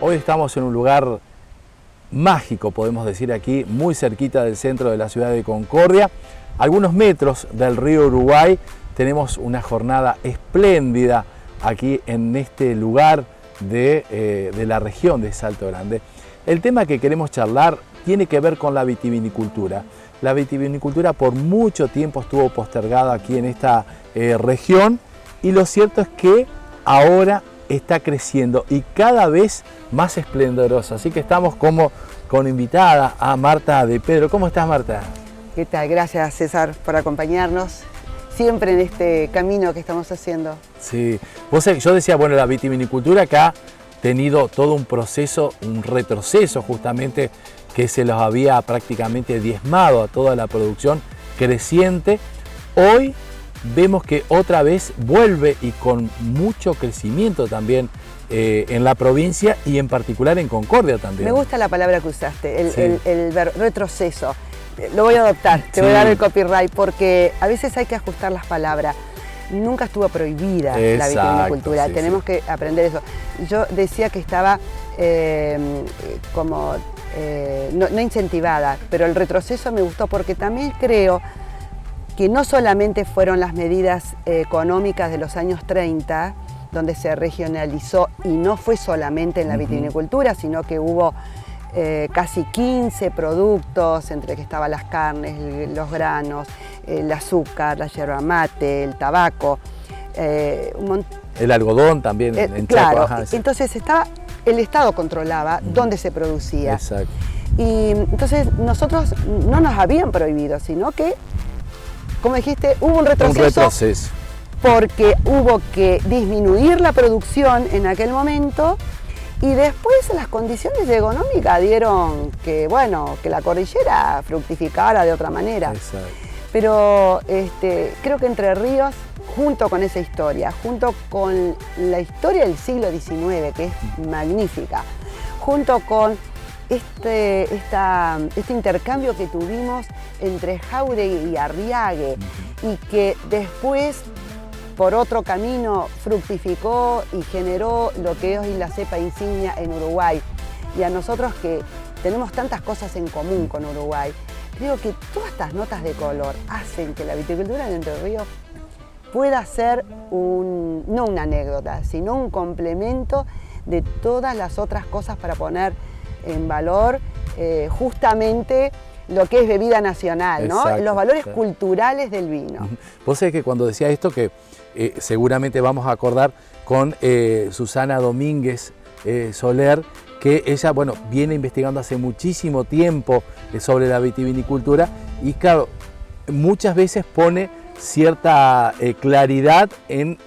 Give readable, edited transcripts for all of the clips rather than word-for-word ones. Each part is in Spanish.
Hoy estamos en un lugar mágico, podemos decir aquí, muy cerquita del centro de la ciudad de Concordia. A algunos metros del río Uruguay tenemos una jornada espléndida aquí en este lugar de la región de Salto Grande. El tema que queremos charlar tiene que ver con la vitivinicultura. La vitivinicultura por mucho tiempo estuvo postergada aquí en esta región y lo cierto es que ahora está creciendo y cada vez más esplendorosa. Así que estamos como con invitada a Marta de Pedro. ¿Cómo estás, Marta? ¿Qué tal? Gracias, César, por acompañarnos siempre en este camino que estamos haciendo. Sí, yo decía, bueno, la vitivinicultura acá ha tenido todo un proceso, un retroceso justamente que se los había prácticamente diezmado a toda la producción creciente. Hoy vemos que otra vez vuelve y con mucho crecimiento también en la provincia y en particular en Concordia también. Me gusta la palabra que usaste, Sí. el retroceso. Lo voy a adoptar, te voy a dar el copyright porque a veces hay que ajustar las palabras. Nunca estuvo prohibida la vitivinicultura, tenemos que aprender eso. Yo decía que estaba no incentivada, pero el retroceso me gustó porque también creo que no solamente fueron las medidas económicas de los años 30, donde se regionalizó, y no fue solamente en la vitivinicultura, sino que hubo casi 15 productos, entre que estaban las carnes, los granos, el azúcar, la yerba mate, el tabaco. El algodón también en claro, Chaco. Ajá, entonces el Estado controlaba dónde se producía. Exacto. Y entonces nosotros no nos habían prohibido, sino que, como dijiste, hubo un retroceso. Porque hubo que disminuir la producción en aquel momento y después las condiciones económicas dieron que, bueno, que la cordillera fructificara de otra manera. Exacto. Pero creo que Entre Ríos, junto con esa historia, junto con la historia del siglo XIX, que es magnífica, junto con este intercambio que tuvimos entre Jáuregui y Arriague, y que después por otro camino fructificó y generó lo que es hoy la cepa insignia en Uruguay. Y a nosotros que tenemos tantas cosas en común con Uruguay, creo que todas estas notas de color hacen que la viticultura de Entre Ríos pueda ser no una anécdota, sino un complemento de todas las otras cosas para poner en valor justamente lo que es bebida nacional, ¿no? Los valores culturales del vino. Vos sabés que cuando decía esto, que seguramente vamos a acordar con Susana Domínguez Soler, que ella, bueno, viene investigando hace muchísimo tiempo sobre la vitivinicultura y claro, muchas veces pone cierta claridad en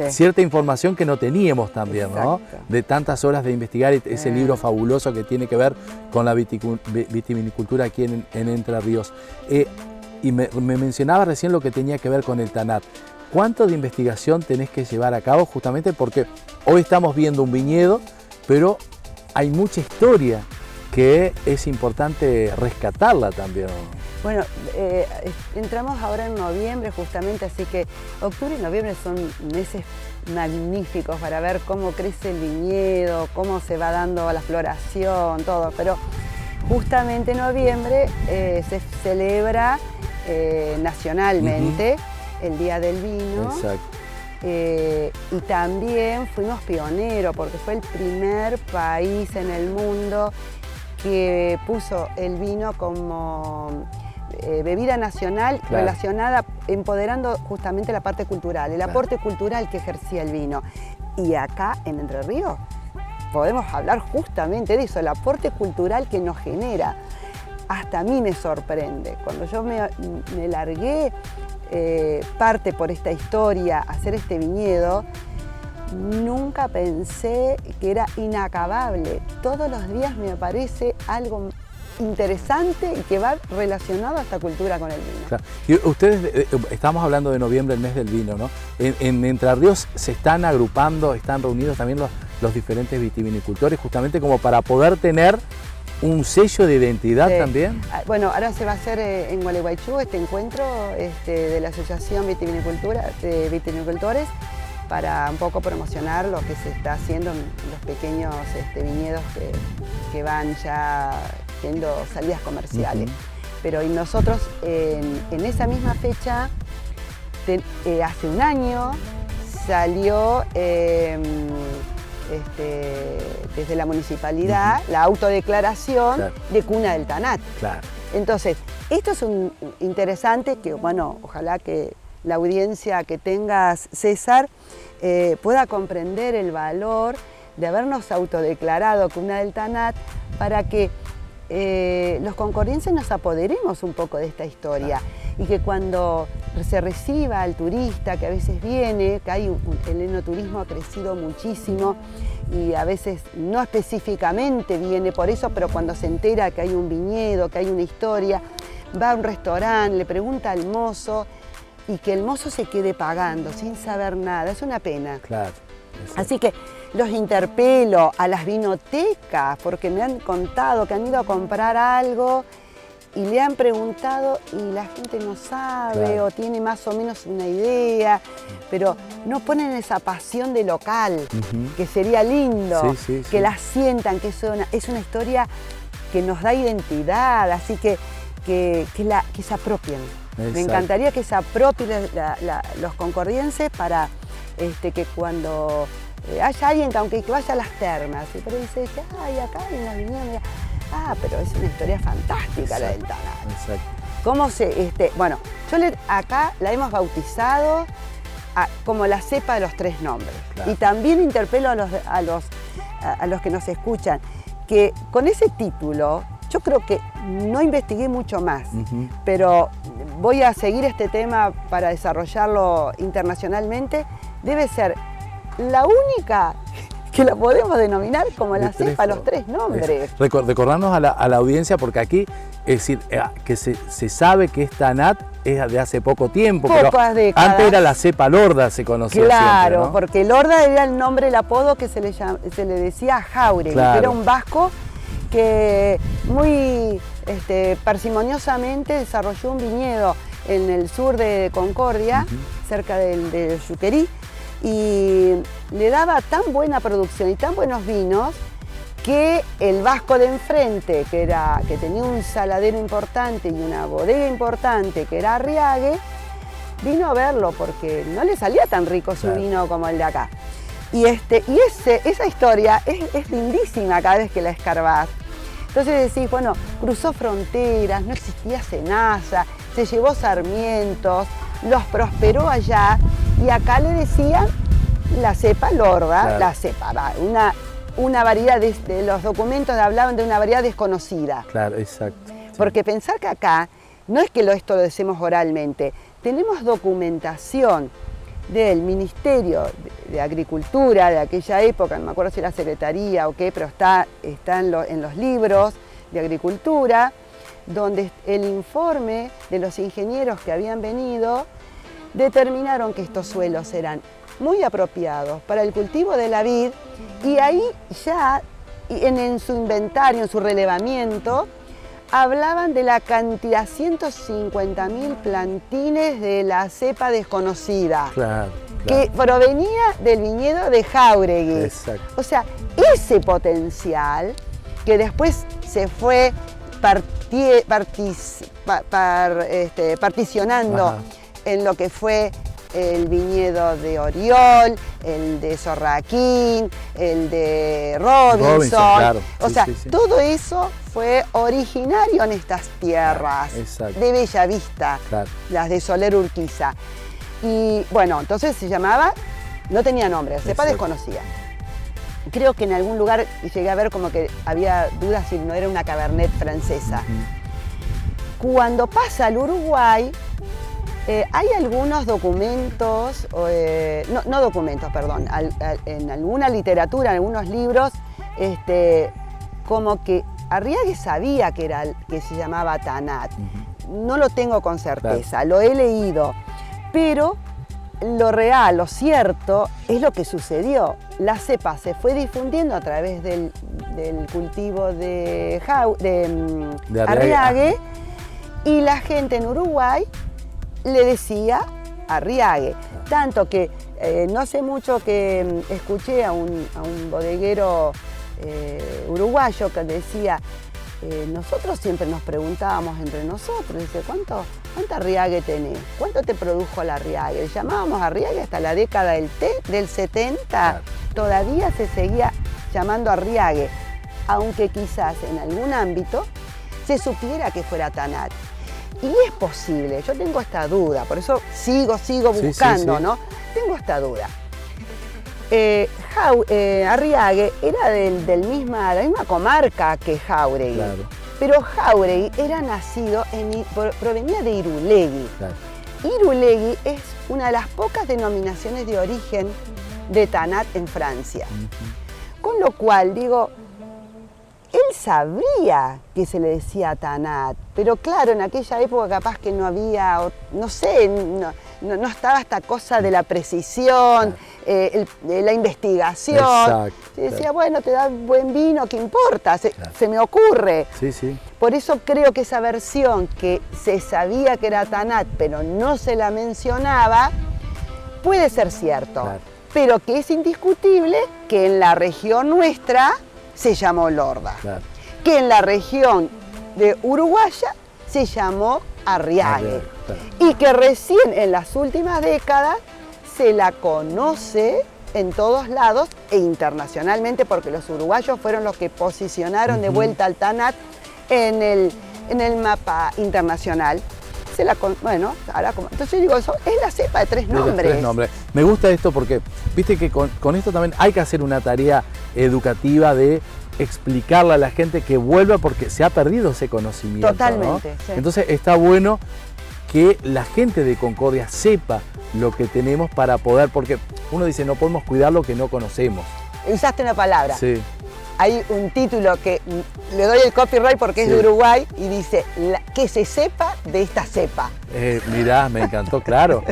cierta información que no teníamos también, ¿no? De tantas horas de investigar ese libro fabuloso que tiene que ver con la vitivinicultura aquí en Entre Ríos. Y me mencionaba recién lo que tenía que ver con el TANAT. ¿Cuánto de investigación tenés que llevar a cabo? Justamente porque hoy estamos viendo un viñedo, pero hay mucha historia que es importante rescatarla también. Bueno, entramos ahora en noviembre justamente, así que octubre y noviembre son meses magníficos para ver cómo crece el viñedo, cómo se va dando la floración, todo. Pero justamente en noviembre se celebra nacionalmente el Día del Vino. Exacto. Y también fuimos pioneros porque fue el primer país en el mundo que puso el vino como bebida nacional relacionada, empoderando justamente la parte cultural, el aporte cultural que ejercía el vino. Y acá en Entre Ríos podemos hablar justamente de eso, el aporte cultural que nos genera. Hasta a mí me sorprende. Cuando yo me largué parte por esta historia, a hacer este viñedo, nunca pensé que era inacabable. Todos los días me aparece algo interesante y que va relacionado a esta cultura con el vino. Claro. Y ustedes, estamos hablando de noviembre, el mes del vino, ¿no? En Entre Ríos se están agrupando, están reunidos también los diferentes vitivinicultores, justamente como para poder tener un sello de identidad también. Bueno, ahora se va a hacer en Gualeguaychú este encuentro de la Asociación Vitivinicultores, para un poco promocionar lo que se está haciendo en los pequeños viñedos que van ya teniendo salidas comerciales. Pero nosotros en esa misma fecha, hace un año, salió desde la municipalidad la autodeclaración de cuna del Tanat. Claro. Entonces, esto es interesante que, bueno, ojalá que la audiencia que tengas, César, pueda comprender el valor de habernos autodeclarado cuna del Tanat para que los concordienses nos apoderemos un poco de esta historia y que cuando se reciba al turista que a veces viene, que el enoturismo ha crecido muchísimo y a veces no específicamente viene por eso, pero cuando se entera que hay un viñedo, que hay una historia, va a un restaurante, le pregunta al mozo y que el mozo se quede pagando sin saber nada, es una pena. Claro. Así que los interpelo a las vinotecas porque me han contado que han ido a comprar algo y le han preguntado y la gente no sabe o tiene más o menos una idea, pero no ponen esa pasión de local, que sería lindo, que la sientan, que es una historia que nos da identidad, así que se apropien. Exacto. Me encantaría que se apropien los concordienses para que cuando haya alguien que aunque vaya a las termas, pero dice, ay, acá hay una viñedos, pero es una historia fantástica. Exacto. La del Tanat. Exacto. ¿Cómo bueno, acá la hemos bautizado como la cepa de los 3 nombres. Claro. Y también interpelo a los que nos escuchan, que con ese título, yo creo que no investigué mucho más, pero voy a seguir este tema para desarrollarlo internacionalmente. Debe ser la única que la podemos denominar como la cepa, los 3 nombres. Recordarnos a la audiencia, porque aquí, es decir, que se sabe que esta Tanat es de hace poco tiempo, pero antes era la cepa Lorda, se conocía siempre, ¿no? Porque Lorda era el nombre, el apodo que se le decía a Jáuregui, que era un vasco que muy parsimoniosamente desarrolló un viñedo en el sur de Concordia, cerca del Yuquerí, y le daba tan buena producción y tan buenos vinos que el vasco de enfrente, que tenía un saladero importante y una bodega importante, que era Arriague, vino a verlo porque no le salía tan rico su vino como el de acá. Y esa historia es lindísima cada vez que la escarbás. Entonces decís, bueno, cruzó fronteras, no existía Senasa, se llevó sarmientos, los prosperó allá y acá le decían la cepa Lorda, la cepa, una variedad, los documentos hablaban de una variedad desconocida. Claro, exacto. Porque pensar que acá, no es que esto lo decimos oralmente, tenemos documentación del Ministerio de Agricultura de aquella época, no me acuerdo si era Secretaría o qué, pero está en los libros de Agricultura, donde el informe de los ingenieros que habían venido determinaron que estos suelos eran muy apropiados para el cultivo de la vid y ahí ya en su inventario, en su relevamiento, hablaban de la cantidad, 150.000 plantines de la cepa desconocida, que provenía del viñedo de Jáuregui. Exacto. O sea, ese potencial que después se fue particionando en lo que fue el viñedo de Oriol, el de Sorraquín, el de Robinson. Claro. O sea, todo eso fue originario en estas tierras de Bella Vista, las de Soler Urquiza. Y bueno, entonces se llamaba, no tenía nombre, cepa desconocida. Creo que en algún lugar llegué a ver como que había dudas si no era una Cabernet francesa. Cuando pasa al Uruguay, hay algunos documentos, no documentos, perdón, en alguna literatura, en algunos libros, como que Arriague sabía que se llamaba Tanat. No lo tengo con certeza, lo he leído, pero lo real, lo cierto, es lo que sucedió. La cepa se fue difundiendo a través del cultivo de Arriague y la gente en Uruguay le decía Arriague. Tanto que No hace mucho que escuché a un bodeguero uruguayo que decía, nosotros siempre nos preguntábamos entre nosotros, dice, ¿cuánta Arriague tenés? ¿Cuánto te produjo la Arriague? Le llamábamos Arriague hasta la década del 70, claro. Todavía se seguía llamando Arriague, aunque quizás en algún ámbito se supiera que fuera Tanat. Y es posible, yo tengo esta duda, por eso sigo buscando, sí. ¿No? Tengo esta duda. Arriague era de la misma comarca que Jáuregui, claro. Pero Jáuregui era nacido, provenía de Irulegui. Claro. Irulegui es una de las pocas denominaciones de origen de Tanat en Francia. Con lo cual, digo, él sabría que se le decía Tanat, pero claro, en aquella época capaz que no había, no sé, no estaba esta cosa de la precisión, la investigación. Exacto, se decía, claro. Bueno, te da buen vino, ¿qué importa? Se me ocurre. Sí, sí. Por eso creo que esa versión que se sabía que era Tanat, pero no se la mencionaba, puede ser cierto. Claro. Pero que es indiscutible que en la región nuestra se llamó Lorda, claro. Que en la región de Uruguaya se llamó Arriague, claro. Y que recién en las últimas décadas se la conoce en todos lados e internacionalmente, porque los uruguayos fueron los que posicionaron de vuelta al Tanat en el mapa internacional. Bueno, ahora entonces yo digo, eso es la cepa de tres nombres. Me gusta esto porque, viste que con esto también hay que hacer una tarea educativa de explicarle a la gente que vuelva porque se ha perdido ese conocimiento. Totalmente. ¿No? Sí. Entonces está bueno que la gente de Concordia sepa lo que tenemos para poder, porque uno dice no podemos cuidar lo que no conocemos. Usaste una palabra. Sí. Hay un título que le doy el copyright porque es de Uruguay y dice que se sepa de esta cepa. Mirá, me encantó, claro.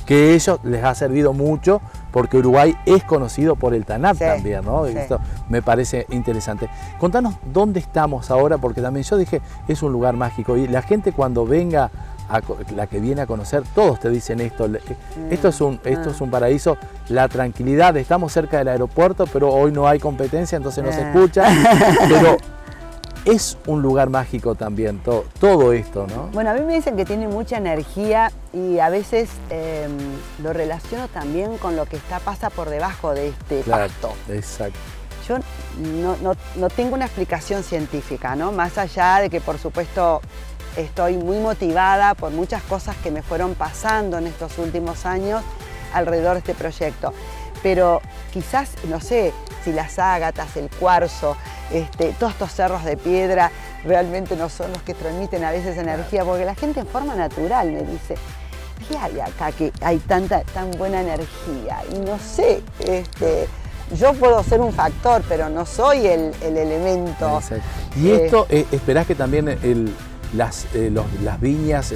Que ellos les ha servido mucho porque Uruguay es conocido por el Tanat también, ¿no? Sí. Esto me parece interesante. Contanos dónde estamos ahora, porque también yo dije, es un lugar mágico y la gente cuando venga, la que viene a conocer, todos te dicen esto. Esto es un paraíso, la tranquilidad, estamos cerca del aeropuerto, pero hoy no hay competencia, entonces no se escucha, pero es un lugar mágico también, todo esto, ¿no? Bueno, a mí me dicen que tiene mucha energía y a veces lo relaciono también con lo que pasa por debajo de este pasto. Exacto. Yo no tengo una explicación científica, ¿no? Más allá de que, por supuesto, estoy muy motivada por muchas cosas que me fueron pasando en estos últimos años alrededor de este proyecto. Pero quizás, no sé, si las ágatas, el cuarzo, todos estos cerros de piedra realmente no son los que transmiten a veces energía, porque la gente en forma natural me dice, ¿qué hay acá que hay tan buena energía? Y no sé, yo puedo ser un factor, pero no soy el elemento. Exacto. Y esto, esperás que también las viñas,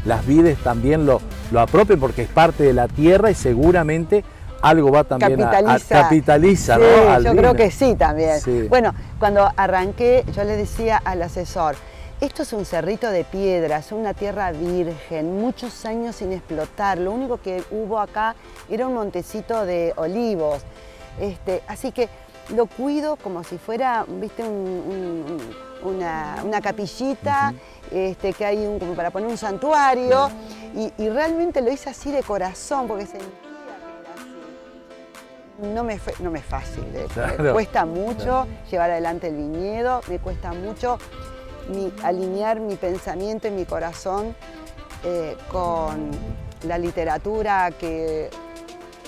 las vides también lo apropien porque es parte de la tierra y seguramente algo va también capitaliza, sí, ¿no? Yo creo que sí también. Sí. Bueno, cuando arranqué yo le decía al asesor, esto es un cerrito de piedras, una tierra virgen, muchos años sin explotar, lo único que hubo acá era un montecito de olivos, así que lo cuido como si fuera, viste, una capillita, que hay como para poner un santuario, y realmente lo hice así de corazón, porque sentía que era así. No me es fácil, claro. Me cuesta mucho llevar adelante el viñedo, me cuesta mucho alinear mi pensamiento y mi corazón con la literatura que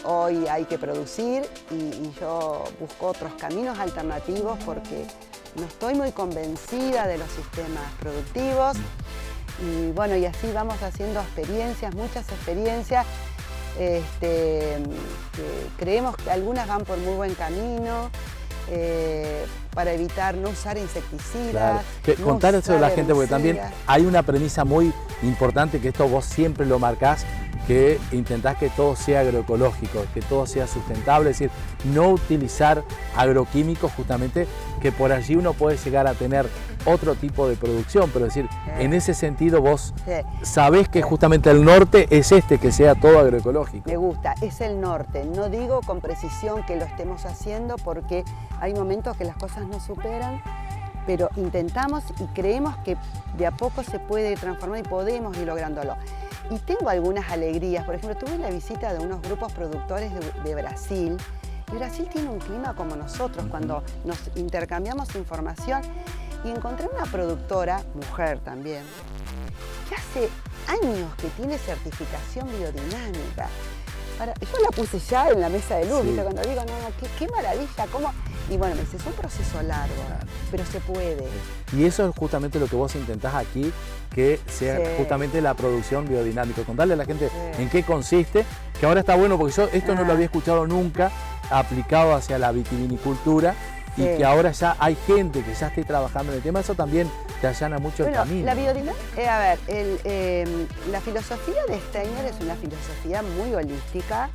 hoy hay que producir, y yo busco otros caminos alternativos porque no estoy muy convencida de los sistemas productivos, y bueno, y así vamos haciendo muchas experiencias, que creemos que algunas van por muy buen camino, para evitar no usar insecticidas. Claro. Contar eso a la gente, porque también hay una premisa muy importante, que esto vos siempre lo marcás, que intentás que todo sea agroecológico, que todo sea sustentable, es decir, no utilizar agroquímicos, justamente, que por allí uno puede llegar a tener otro tipo de producción, pero es decir, en ese sentido vos Sí. sabés que justamente el norte es que sea todo agroecológico. Me gusta, es el norte. No digo con precisión que lo estemos haciendo porque hay momentos que las cosas nos superan, pero intentamos y creemos que de a poco se puede transformar y podemos ir lográndolo. Y tengo algunas alegrías. Por ejemplo, tuve la visita de unos grupos productores de Brasil. Y Brasil tiene un clima como nosotros, cuando nos intercambiamos información. Y encontré una productora, mujer también, que hace años que tiene certificación biodinámica. Yo la puse ya en la mesa de luz, Sí. ¿viste? Cuando digo, no, qué maravilla, cómo... Y bueno, me dice, es un proceso largo, pero se puede. Y eso es justamente lo que vos intentás aquí, que sea Sí. justamente la producción biodinámica. Contarle a la gente Sí. en qué consiste, que ahora está bueno, porque yo esto no lo había escuchado nunca aplicado hacia la vitivinicultura, y Sí. que ahora ya hay gente que ya esté trabajando en el tema. Eso también te allana mucho el camino. La biodinámica, a ver, la filosofía de Steiner es una filosofía muy holística,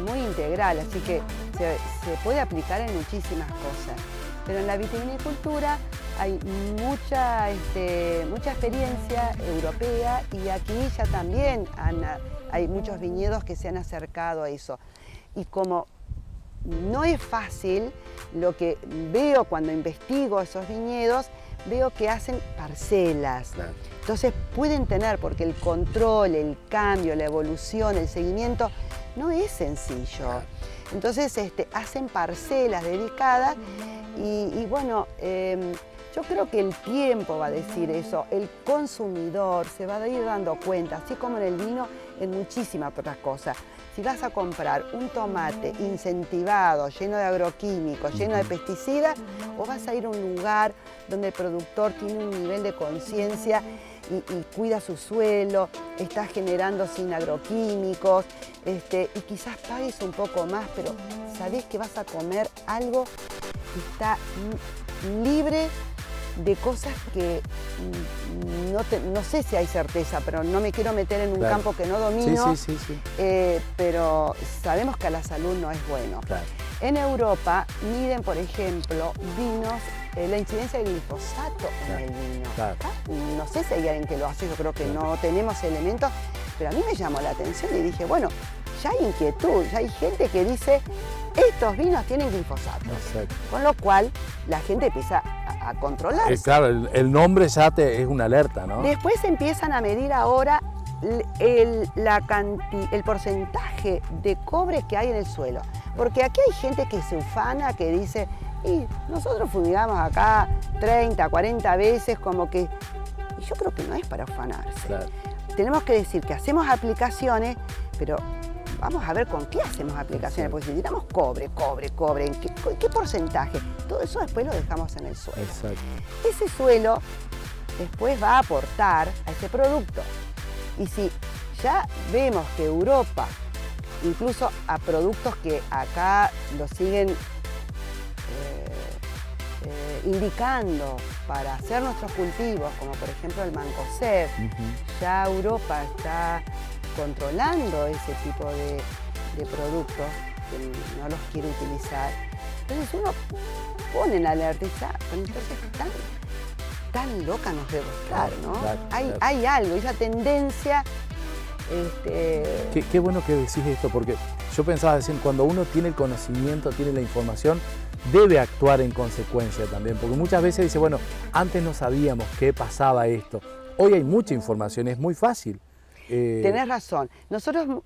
muy integral, así que se puede aplicar en muchísimas cosas. Pero en la vitivinicultura hay mucha experiencia europea y aquí ya también hay muchos viñedos que se han acercado a eso. Y como no es fácil, lo que veo cuando investigo esos viñedos, veo que hacen parcelas. Claro. Entonces pueden tener, porque el control, el cambio, la evolución, el seguimiento, no es sencillo. Entonces hacen parcelas dedicadas y bueno, yo creo que el tiempo va a decir eso. El consumidor se va a ir dando cuenta, así como en el vino, en muchísimas otras cosas. Si vas a comprar un tomate incentivado, lleno de agroquímicos, lleno de pesticidas, o vas a ir a un lugar donde el productor tiene un nivel de conciencia y cuida su suelo, está generando sin agroquímicos, y quizás pagues un poco más, pero sabés que vas a comer algo que está libre de cosas que no sé si hay certeza, pero no me quiero meter en un Claro. campo que no domino, Sí. pero sabemos que a la salud no es bueno. Claro. En Europa miden, por ejemplo, vinos, la incidencia de glifosato en el vino. Claro. Acá no sé si hay alguien que lo hace, yo creo que no tenemos elementos, pero a mí me llamó la atención y dije, bueno, ya hay inquietud, ya hay gente que dice, estos vinos tienen glifosato. Exacto. Con lo cual la gente empieza a controlarse. Claro, el nombre ya es una alerta, ¿no? Después empiezan a medir ahora el porcentaje de cobre que hay en el suelo. Porque aquí hay gente que se ufana, que dice, y nosotros fumigamos acá 30, 40 veces, como que... Y yo creo que no es para ufanarse. Claro. Tenemos que decir que hacemos aplicaciones, pero vamos a ver con qué hacemos aplicaciones, porque si tiramos cobre, ¿en qué porcentaje? Todo eso después lo dejamos en el suelo. Exacto. Ese suelo después va a aportar a ese producto. Y si ya vemos que Europa, incluso a productos que acá lo siguen indicando para hacer nuestros cultivos, como por ejemplo el mancozeb, ya Europa está controlando ese tipo de productos que no los quiere utilizar. Entonces uno pone en alerta y dice, pero entonces tan loca nos debe estar, ¿no? Claro. Hay algo, esa tendencia. Qué bueno que decís esto, porque yo pensaba decir, cuando uno tiene el conocimiento, tiene la información, debe actuar en consecuencia también, porque muchas veces dice, bueno, antes no sabíamos qué pasaba esto, hoy hay mucha información, es muy fácil. Tenés razón.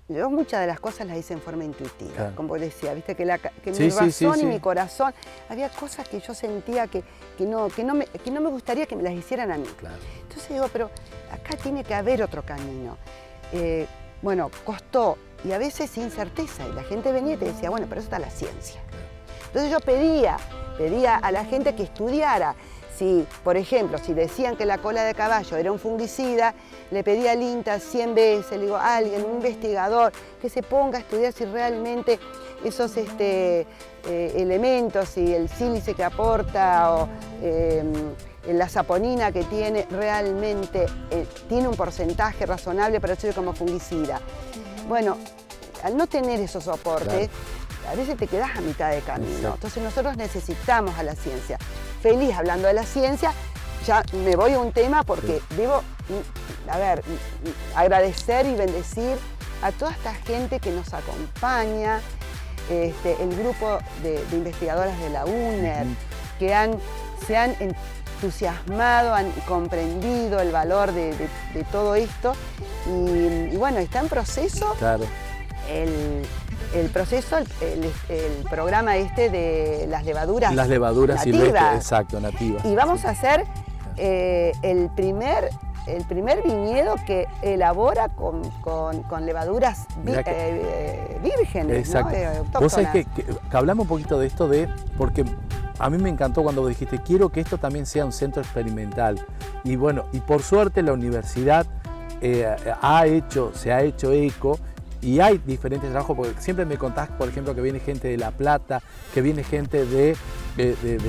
Yo muchas de las cosas las hice en forma intuitiva, Claro. como decía, viste que Sí, mi sí, razón sí, y sí. mi corazón, había cosas que yo sentía que no me gustaría que me las hicieran a mí. Claro. Entonces digo, pero acá tiene que haber otro camino. Bueno, costó, y a veces sin certeza, y la gente venía y te decía, bueno, pero eso está la ciencia. Entonces yo pedía a la gente que estudiara. Si, por ejemplo, si decían que la cola de caballo era un fungicida, le pedí al INTA 100 veces, le digo, alguien, un investigador, que se ponga a estudiar si realmente esos elementos, si el sílice que aporta o la saponina que tiene, realmente tiene un porcentaje razonable para ser como fungicida. Bueno, al no tener esos soportes, a veces te quedás a mitad de camino. Exacto. Entonces nosotros necesitamos a la ciencia. Feliz hablando de la ciencia, ya me voy a un tema porque debo, a ver, agradecer y bendecir a toda esta gente que nos acompaña, el grupo de investigadoras de la UNER, que se han entusiasmado, han comprendido el valor de todo esto y bueno, está en proceso el proceso, el programa de las levaduras. Las levaduras silvestres, exacto, nativas. Y vamos a hacer el primer viñedo que elabora con levaduras vírgenes, exacto. ¿no? Vos sabés que hablamos un poquito de esto porque a mí me encantó cuando vos dijiste, quiero que esto también sea un centro experimental. Y bueno, y por suerte la universidad se ha hecho eco. Y hay diferentes trabajos, porque siempre me contás, por ejemplo, que viene gente de La Plata, que viene gente de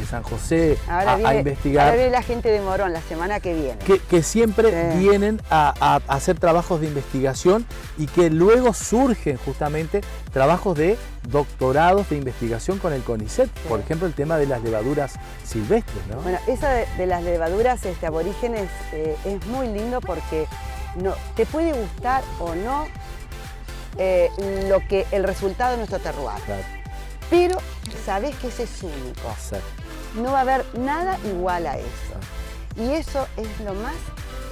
San José a investigar. Ahora viene la gente de Morón la semana que viene. Que siempre vienen a hacer trabajos de investigación y que luego surgen justamente trabajos de doctorados de investigación con el CONICET. Sí. Por ejemplo, el tema de las levaduras silvestres, ¿no? Bueno, esa de las levaduras aborígenes es muy lindo porque te puede gustar o no el resultado de nuestro terroir. Claro. Pero sabés que ese es único. Exacto. No va a haber nada igual a eso. Exacto. Y eso es lo más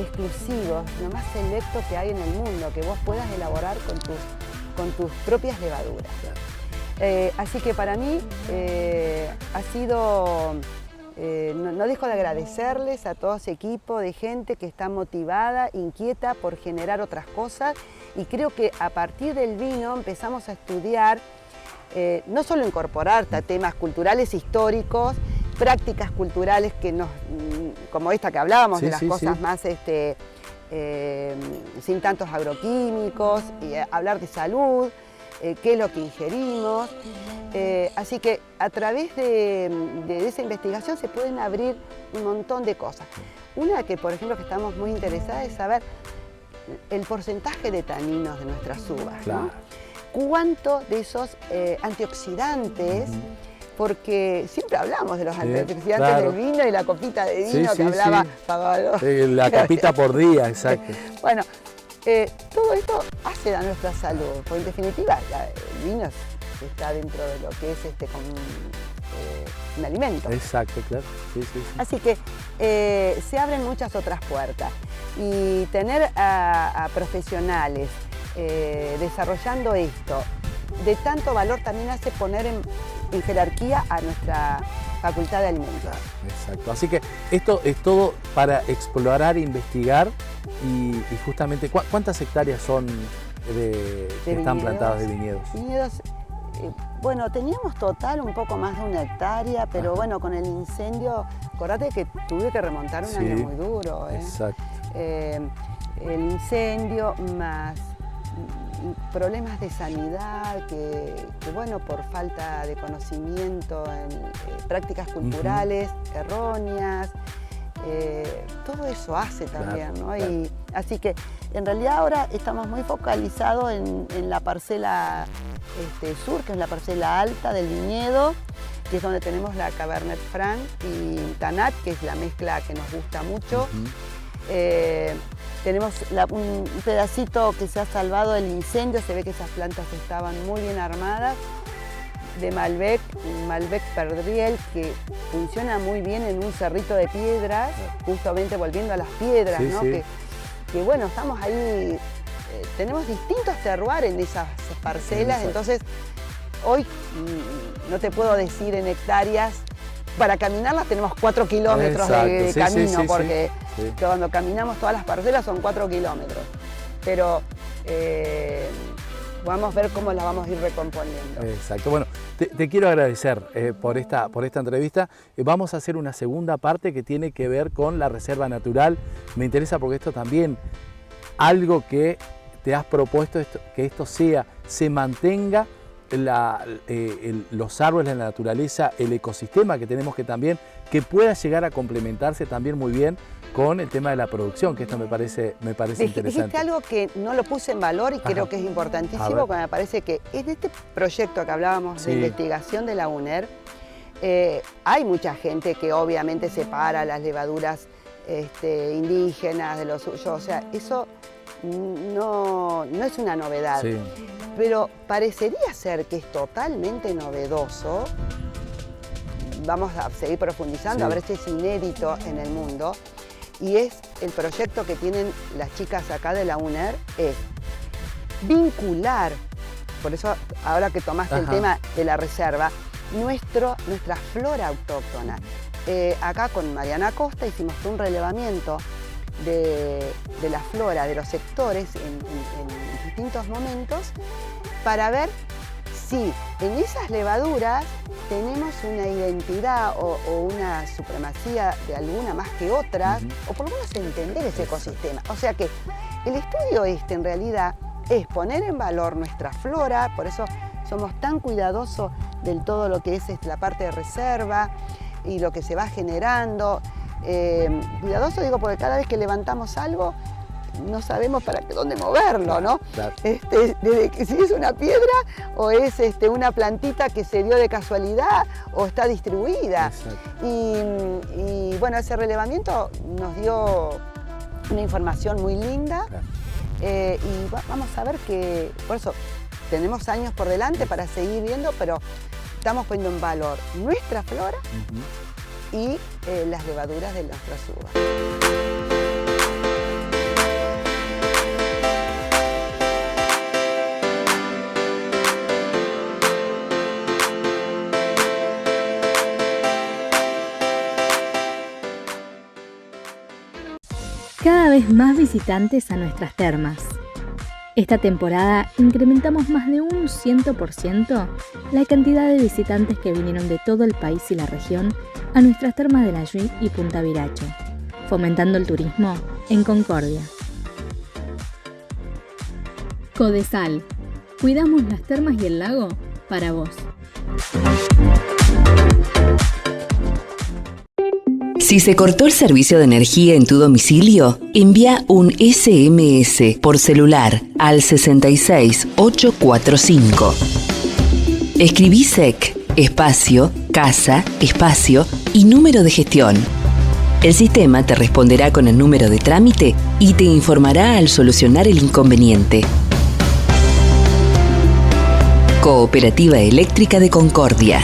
exclusivo, lo más selecto que hay en el mundo, que vos puedas elaborar con tus propias levaduras. Claro. Así que para mí ha sido... no dejo de agradecerles a todo ese equipo de gente que está motivada, inquieta por generar otras cosas y creo que a partir del vino empezamos a estudiar, no solo incorporar temas culturales históricos, prácticas culturales como esta que hablábamos, de las cosas más sin tantos agroquímicos, y hablar de salud, qué es lo que ingerimos. Así que a través de esa investigación se pueden abrir un montón de cosas. Una que, por ejemplo, que estamos muy interesadas es saber el porcentaje de taninos de nuestras uvas, claro. ¿No? Cuánto de esos antioxidantes, porque siempre hablamos de los antioxidantes claro. del vino y la copita de vino que hablaba Pablo. La copita por día, exacto. Bueno, todo esto hace a nuestra salud, porque en definitiva el vino está dentro de lo que es un alimento. Exacto, claro. Sí. Así que se abren muchas otras puertas y tener a profesionales desarrollando esto de tanto valor también hace poner en jerarquía a nuestra facultad de alimentos. Exacto. Así que esto es todo para explorar, investigar y justamente ¿cuántas hectáreas son que están plantadas de viñedos? Viñedos, bueno, teníamos total un poco más de 1 hectárea, pero bueno, con el incendio, acordate que tuve que remontar un año muy duro. Exacto. El incendio más problemas de sanidad que bueno, por falta de conocimiento en prácticas culturales erróneas, todo eso hace también, claro, ¿no? Claro. Y, así que en realidad ahora estamos muy focalizados en la parcela sur, que es la parcela alta del viñedo, que es donde tenemos la Cabernet Franc y Tannat, que es la mezcla que nos gusta mucho. Tenemos un pedacito que se ha salvado del incendio, se ve que esas plantas estaban muy bien armadas, de Malbec, un Malbec Perdriel que funciona muy bien en un cerrito de piedras, justamente volviendo a las piedras, ¿no? Que bueno, estamos ahí, tenemos distintos terroirs en esas parcelas, entonces hoy no te puedo decir en hectáreas. Para caminarlas tenemos 4 kilómetros de camino, porque cuando caminamos todas las parcelas son 4 kilómetros. Pero vamos a ver cómo las vamos a ir recomponiendo. Exacto. Bueno, te quiero agradecer por esta entrevista. Vamos a hacer una segunda parte que tiene que ver con la reserva natural. Me interesa porque esto también, algo que te has propuesto, que esto se mantenga, los árboles, la naturaleza, el ecosistema que tenemos, que pueda llegar a complementarse también muy bien con el tema de la producción, que esto me parece interesante. Dijiste algo que no lo puse en valor y creo que es importantísimo, porque me parece que en este proyecto que hablábamos de investigación de la UNER, hay mucha gente que obviamente separa las levaduras indígenas, de lo suyo, o sea, eso no es una novedad. Sí. Pero parecería ser que es totalmente novedoso. Vamos a seguir profundizando, Sí. a ver si es inédito en el mundo. Y es el proyecto que tienen las chicas acá de la UNER, es vincular, por eso ahora que tomaste el tema de la reserva, nuestra flora autóctona. Acá con Mariana Costa hicimos un relevamiento de la flora de los sectores en distintos momentos para ver si en esas levaduras tenemos una identidad o una supremacía de alguna más que otras, o por lo menos entender ese ecosistema. O sea que el estudio en realidad es poner en valor nuestra flora, por eso somos tan cuidadosos de todo lo que es la parte de reserva y lo que se va generando. Cuidadoso digo porque cada vez que levantamos algo no sabemos para dónde moverlo, ¿no? Claro. Desde que si es una piedra o es una plantita que se dio de casualidad o está distribuida. Y bueno, ese relevamiento nos dio una información muy linda. Claro. Y vamos a ver que, por eso, tenemos años por delante para seguir viendo, pero estamos poniendo en valor nuestra flora y las levaduras de nuestras uvas. Cada vez más visitantes a nuestras termas. Esta temporada incrementamos más de un 100% la cantidad de visitantes que vinieron de todo el país y la región a nuestras termas de La Yui y Punta Viracho, fomentando el turismo en Concordia. Codesal. Cuidamos las termas y el lago para vos. Si se cortó el servicio de energía en tu domicilio, envía un SMS por celular al 66845. Escribí SEC, espacio, casa, espacio y número de gestión. El sistema te responderá con el número de trámite y te informará al solucionar el inconveniente. Cooperativa Eléctrica de Concordia.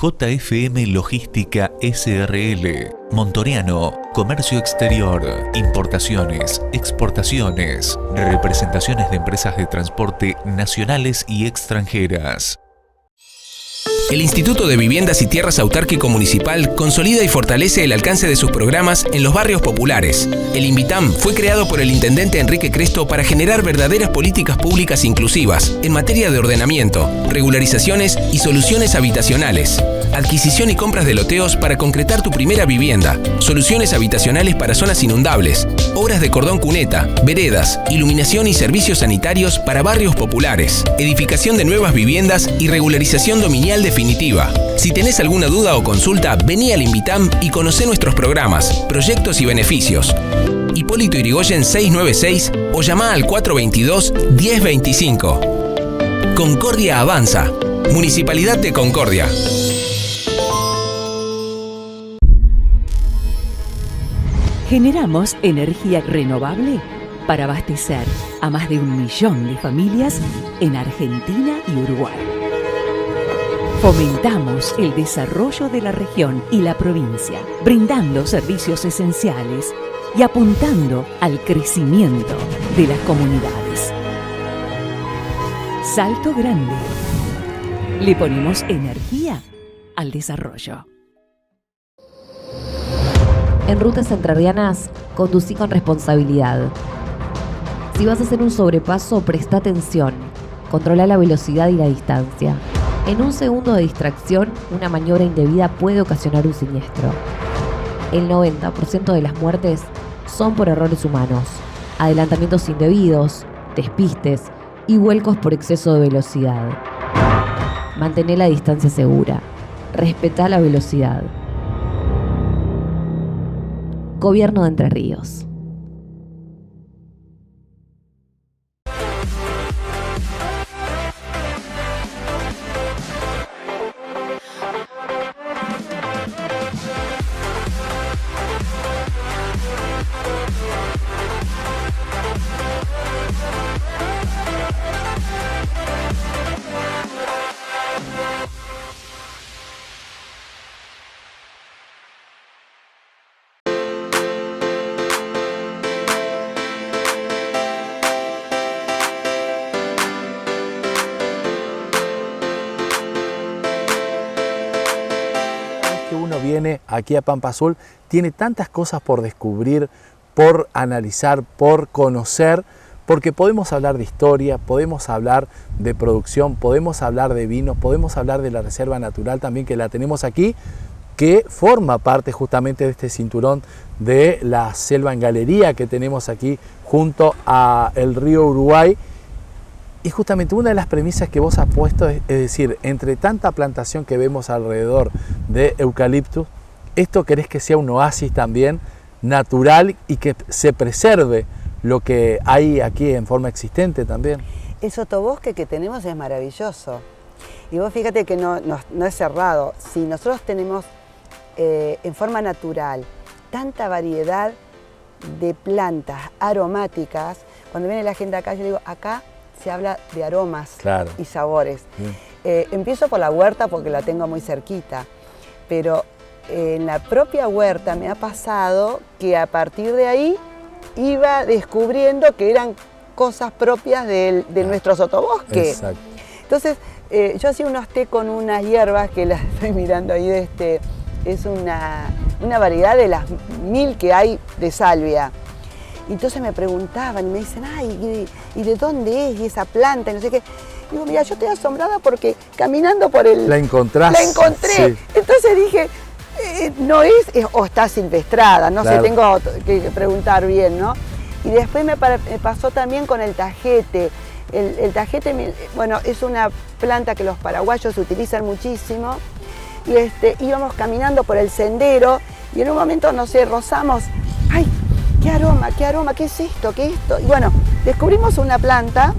JFM Logística SRL, Montoriano, Comercio Exterior, Importaciones, Exportaciones, representaciones de empresas de transporte nacionales y extranjeras. El Instituto de Viviendas y Tierras Autárquico Municipal consolida y fortalece el alcance de sus programas en los barrios populares. El INVITAM fue creado por el intendente Enrique Cresto para generar verdaderas políticas públicas inclusivas en materia de ordenamiento, regularizaciones y soluciones habitacionales. Adquisición y compras de loteos para concretar tu primera vivienda. Soluciones habitacionales para zonas inundables. Obras de cordón cuneta, veredas, iluminación y servicios sanitarios para barrios populares. Edificación de nuevas viviendas y regularización dominial definitiva. Si tenés alguna duda o consulta, vení al INVITAM y conocé nuestros programas, proyectos y beneficios. Hipólito Yrigoyen 696 o llamá al 422-1025. Concordia avanza. Municipalidad de Concordia. Generamos energía renovable para abastecer a más de 1 millón de familias en Argentina y Uruguay. Fomentamos el desarrollo de la región y la provincia, brindando servicios esenciales y apuntando al crecimiento de las comunidades. Salto Grande. Le ponemos energía al desarrollo. En Rutas Entrerrianas, conducí con responsabilidad. Si vas a hacer un sobrepaso, presta atención. Controla la velocidad y la distancia. En un segundo de distracción, una maniobra indebida puede ocasionar un siniestro. el 90% de las muertes son por errores humanos, adelantamientos indebidos, despistes y vuelcos por exceso de velocidad. Mantén la distancia segura. Respetá la velocidad. Gobierno de Entre Ríos. Viene aquí a Pampa Azul, tiene tantas cosas por descubrir, por analizar, por conocer, porque podemos hablar de historia, podemos hablar de producción, podemos hablar de vinos, podemos hablar de la reserva natural también, que la tenemos aquí, que forma parte justamente de este cinturón de la selva en galería que tenemos aquí junto al río Uruguay. Y justamente una de las premisas que vos has puesto es decir, entre tanta plantación que vemos alrededor de eucaliptus, ¿esto querés que sea un oasis también natural y que se preserve lo que hay aquí en forma existente también? El sotobosque que tenemos es maravilloso. Y vos fíjate que no es cerrado. Si nosotros tenemos en forma natural tanta variedad de plantas aromáticas, cuando viene la gente acá, yo digo, acá se habla de aromas y sabores. Empiezo por la huerta porque la tengo muy cerquita, pero en la propia huerta me ha pasado que a partir de ahí iba descubriendo que eran cosas propias de nuestro sotobosque. Exacto. Entonces, yo hacía unos té con unas hierbas que las estoy mirando ahí, es una variedad de las 1000 que hay de salvia. Y entonces me preguntaban y me dicen, ay, ¿y de dónde es? Y esa planta, y no sé qué. Digo, mira, yo estoy asombrada porque caminando por el... La encontré. Sí. Entonces dije, no es, o está silvestrada, no sé, tengo que preguntar bien, ¿no? Y después me pasó también con el tajete. El tajete, bueno, es una planta que los paraguayos utilizan muchísimo. Y íbamos caminando por el sendero y en un momento, no sé, rozamos, ¡ay! ¡Qué aroma, qué es esto, qué es esto! Y bueno, descubrimos una planta,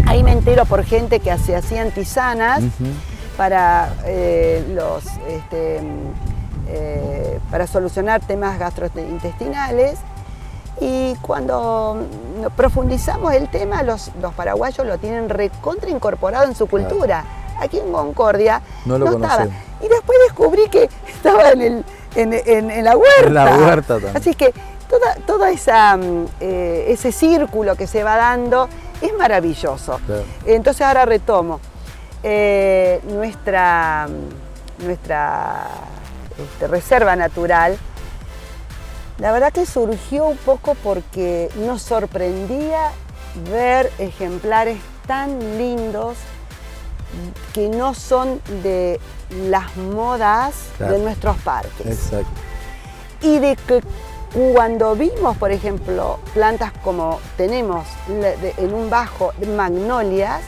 ahí me entero por gente que se hacían tisanas para, para solucionar temas gastrointestinales. Y cuando profundizamos el tema, los paraguayos lo tienen recontra incorporado en su cultura. Aquí en Concordia no estaba. Y después descubrí que estaba en la huerta. En la huerta también. Así que todo ese círculo que se va dando es maravilloso. Claro. Entonces ahora retomo. Nuestra reserva natural, la verdad que surgió un poco porque nos sorprendía ver ejemplares tan lindos que no son de las modas de nuestros parques. Exacto. Y de que cuando vimos, por ejemplo, plantas como tenemos en un bajo magnolias,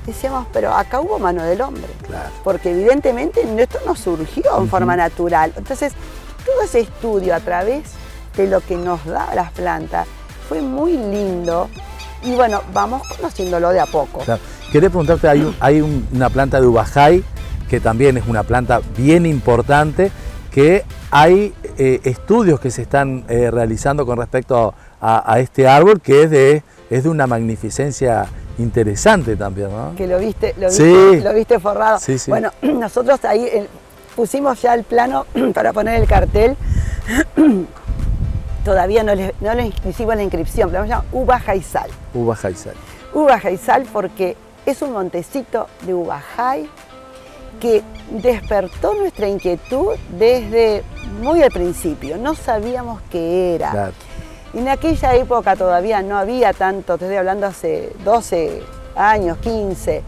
decíamos, pero acá hubo mano del hombre. Claro. Porque evidentemente esto no surgió en forma natural. Entonces, todo ese estudio a través de lo que nos da las plantas fue muy lindo y bueno, vamos conociéndolo de a poco. Claro. Quería preguntarte, hay una planta de Ubajay, que también es una planta bien importante, que hay estudios que se están realizando con respecto a este árbol, que es de una magnificencia interesante también, ¿no? Que lo viste forrado. Sí, sí. Bueno, nosotros ahí pusimos ya el plano para poner el cartel. Todavía no le hicimos la inscripción, pero vamos a llamar Ubajay-Sal. Ubajay-Sal. Ubajay-Sal porque es un montecito de Ubajay que despertó nuestra inquietud desde muy al principio. No sabíamos qué era. Claro. Y en aquella época todavía no había tanto, te estoy hablando hace 12 años, 15.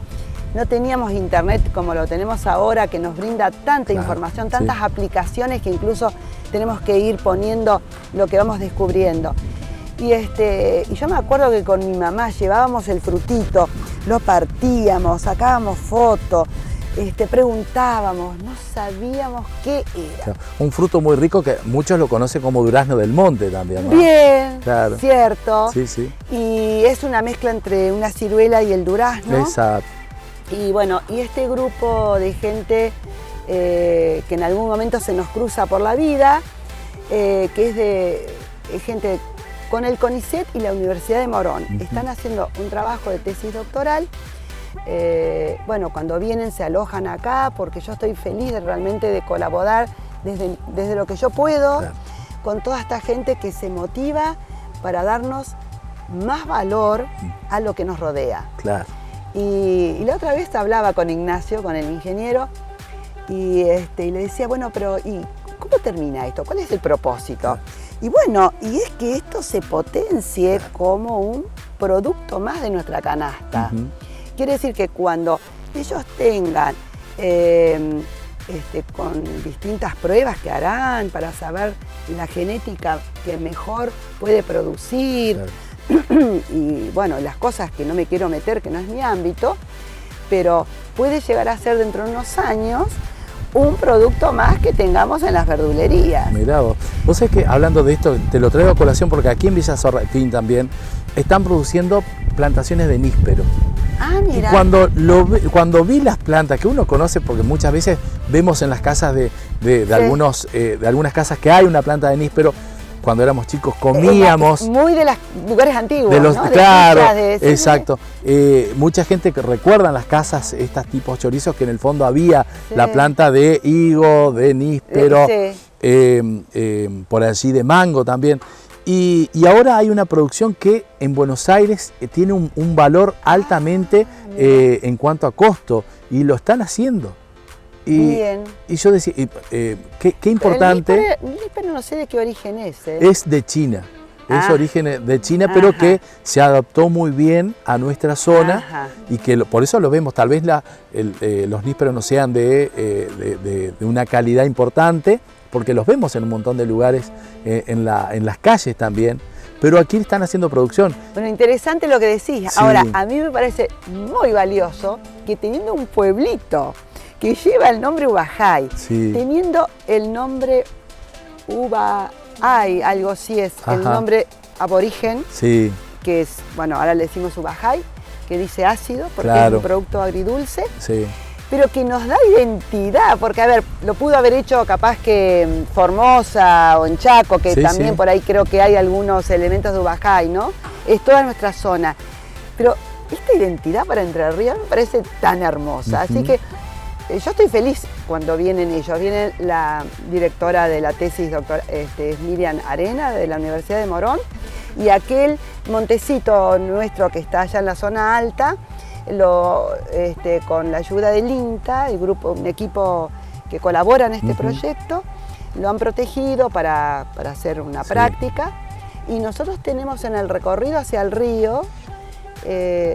no teníamos internet como lo tenemos ahora, que nos brinda tanta Claro, información, sí. tantas aplicaciones que incluso tenemos que ir poniendo lo que vamos descubriendo. Y yo me acuerdo que con mi mamá llevábamos el frutito, lo partíamos, sacábamos fotos, preguntábamos, no sabíamos qué era. Claro, un fruto muy rico que muchos lo conocen como durazno del monte también, ¿no? Bien, Claro. cierto. Sí, sí. Y es una mezcla entre una ciruela y el durazno. Exacto. Y bueno, y este grupo de gente que en algún momento se nos cruza por la vida, que es gente con el CONICET y la Universidad de Morón. Están haciendo un trabajo de tesis doctoral. Bueno, cuando vienen se alojan acá porque yo estoy feliz realmente de colaborar desde lo que yo puedo, Claro. con toda esta gente que se motiva para darnos más valor a lo que nos rodea. Claro. Y la otra vez hablaba con Ignacio, con el ingeniero, y le decía, bueno, pero ¿y cómo termina esto? ¿Cuál es el propósito? Y bueno, y es que esto se potencie como un producto más de nuestra canasta. Ujú. Quiere decir que cuando ellos tengan con distintas pruebas que harán para saber la genética que mejor puede producir, Claro. y bueno, las cosas que no me quiero meter, que no es mi ámbito, pero puede llegar a ser dentro de unos años un producto más que tengamos en las verdulerías. Mirá vos. Vos sabés que hablando de esto, te lo traigo a colación porque aquí en Villa Sorrentín también están produciendo plantaciones de níspero. Ah, Y mira. cuando vi las plantas que uno conoce, porque muchas veces vemos en las casas de algunas casas que hay una planta de níspero, cuando éramos chicos comíamos. Muy de los lugares antiguos, De los, ¿no? claro, fichas, sí, exacto. Mucha gente que recuerda en las casas estas tipos chorizos que en el fondo había Sí. la planta de higo, de níspero, Sí. por allí de mango también. Y ahora hay una producción que en Buenos Aires tiene un valor altamente en cuanto a costo y lo están haciendo. Bien. Y yo decía, qué importante. El níspero no sé de qué origen es. Es de China. Es Ah. origen de China, pero Ajá. que se adaptó muy bien a nuestra zona. Ajá. Y que por eso lo vemos. Tal vez los nísperos no sean de una calidad importante, porque los vemos en un montón de lugares, en las calles también. Pero aquí están haciendo producción. Bueno, interesante lo que decís. Sí. Ahora, a mí me parece muy valioso que teniendo un pueblito que lleva el nombre Ubajay, Sí. teniendo el nombre Ubajay, algo así es, el Ajá. nombre aborigen, Sí, que es, bueno, ahora le decimos Ubajay, que dice ácido, porque es Claro. un producto agridulce, sí. pero que nos da identidad, porque a ver, lo pudo haber hecho capaz que en Formosa o en Chaco, que Sí, también sí. por ahí creo que hay algunos elementos de Ubajay, ¿no? Es toda nuestra zona. Pero esta identidad para Entre Ríos me parece tan hermosa, así Ujú. que yo estoy feliz cuando vienen ellos. Viene la directora de la tesis, es Miriam Arena, de la Universidad de Morón, y aquel montecito nuestro que está allá en la zona alta, con la ayuda del INTA, un equipo que colabora en este Ujú. proyecto, lo han protegido para hacer una Sí. práctica, y nosotros tenemos en el recorrido hacia el río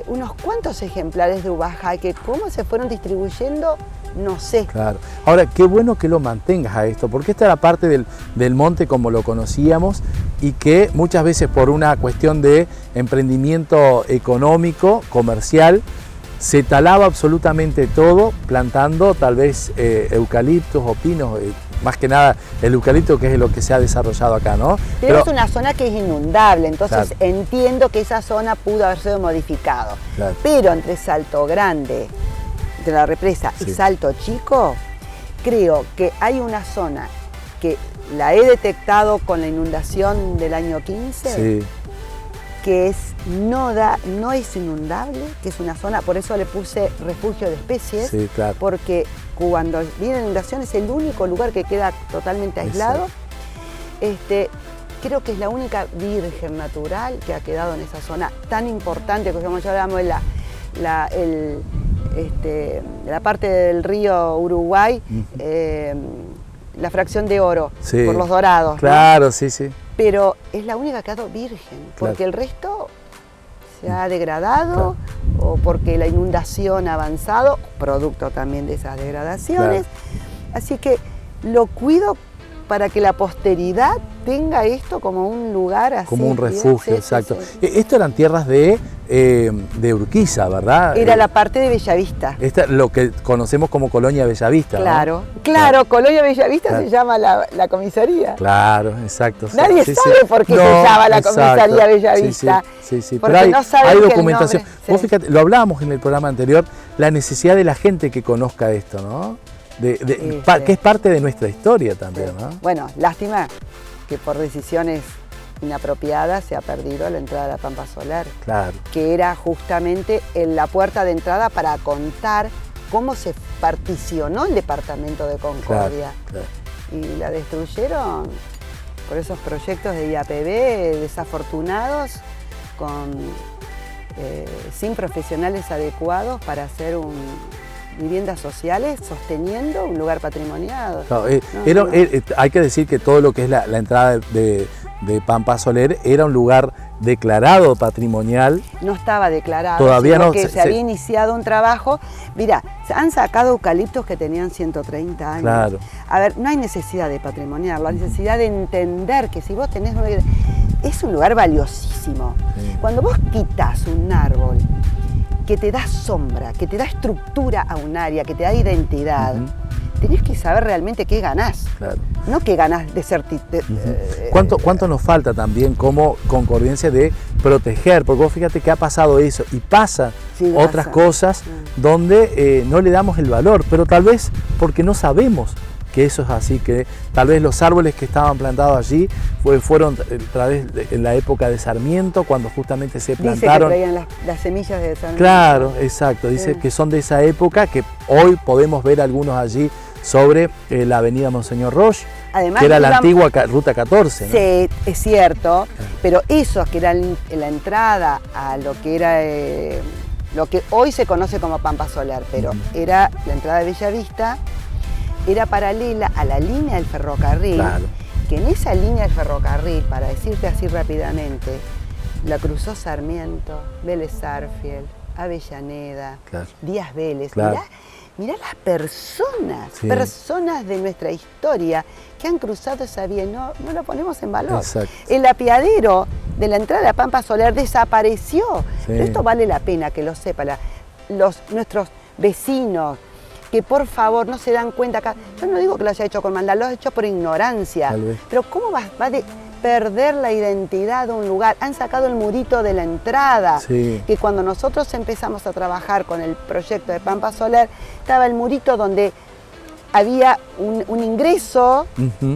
unos cuantos ejemplares de Ubajay que cómo se fueron distribuyendo, no sé. Claro. Ahora, qué bueno que lo mantengas a esto, porque esta era parte del monte como lo conocíamos y que muchas veces por una cuestión de emprendimiento económico, comercial, se talaba absolutamente todo, plantando tal vez eucaliptos o pinos, más que nada el eucalipto, que es lo que se ha desarrollado acá, ¿no? Pero es una zona que es inundable, entonces Claro. entiendo que esa zona pudo haber sido modificado. Claro. Pero entre Salto Grande, de la represa, Sí. y Salto Chico, creo que hay una zona que la he detectado con la inundación del año 15, Sí, que no es inundable, que es una zona, por eso le puse refugio de especies, sí, claro. porque cuando viene la inundación es el único lugar que queda totalmente aislado. Creo que es la única virgen natural que ha quedado en esa zona tan importante, que como ya hablamos, la parte del río Uruguay, la fracción de oro, Sí. por los dorados, ¿no? Claro, sí, sí. Pero es la única que ha quedado virgen, porque Claro. el resto se ha degradado o porque la inundación ha avanzado, producto también de esas degradaciones. Claro. Así que lo cuido para que la posteridad tenga esto como un lugar así. Como un refugio, exacto. Esto eran tierras de Urquiza, ¿verdad? Era la parte de Bellavista. Lo que conocemos como Colonia Bellavista. Claro, ¿no? Claro, Colonia Bellavista se llama la comisaría. Claro, exacto. Nadie sabe por qué se llama la comisaría Bellavista. Sí, porque pero no saben hay documentación. Nombre, Vos fíjate, lo hablábamos en el programa anterior, la necesidad de la gente que conozca esto, ¿no? Que es parte de nuestra historia también, ¿no? Bueno, lástima que por decisiones inapropiadas se ha perdido la entrada de la Pampa Soler. Claro. Que era justamente la puerta de entrada para contar cómo se particionó el departamento de Concordia. Claro. Y la destruyeron por esos proyectos de IAPB desafortunados, sin profesionales adecuados para hacer viviendas sociales, sosteniendo un lugar patrimoniado. Claro, hay que decir que todo lo que es la entrada de Pampa Soler era un lugar declarado patrimonial. No estaba declarado, todavía no. Se había iniciado un trabajo. Mira, se han sacado eucaliptos que tenían 130 años. Claro. A ver, no hay necesidad de patrimonial, la necesidad de entender que si vos tenés... Es un lugar valiosísimo. Sí. Cuando vos quitas un árbol que te da sombra, que te da estructura a un área, que te da identidad, tenés que saber realmente qué ganás. Claro. No qué ganás de ser... ¿Cuánto nos falta también como concordiense de proteger? Porque vos fíjate que ha pasado eso y pasa otras cosas donde no le damos el valor, pero tal vez porque no sabemos que eso es así, que tal vez los árboles que estaban plantados allí fueron en la época de Sarmiento, cuando justamente se plantaron. Dice que traían las semillas de Sarmiento. Claro, exacto, dice que son de esa época, que hoy podemos ver algunos allí sobre la avenida Monseñor Roche, además, que era la antigua Ruta 14. ¿no? Sí, es cierto, pero esos que eran la entrada a lo que era... lo que hoy se conoce como Pampa Soler, pero era la entrada de Bellavista, era paralela a la línea del ferrocarril, claro. Que en esa línea del ferrocarril, para decirte así rápidamente, la cruzó Sarmiento, Vélez Sarsfield, Avellaneda, claro. Díaz Vélez. Claro. Mirá las personas de nuestra historia que han cruzado esa vía, no lo ponemos en valor. Exacto. El apeadero de la entrada de la Pampa Soler desapareció. Sí. Pero esto vale la pena que lo sepan nuestros vecinos, que por favor no se dan cuenta acá. Yo no digo que lo haya hecho con maldad, lo ha hecho por ignorancia. Pero ¿cómo va a perder la identidad de un lugar? Han sacado el murito de la entrada, que cuando nosotros empezamos a trabajar con el proyecto de Pampa Soler, estaba el murito donde había un ingreso,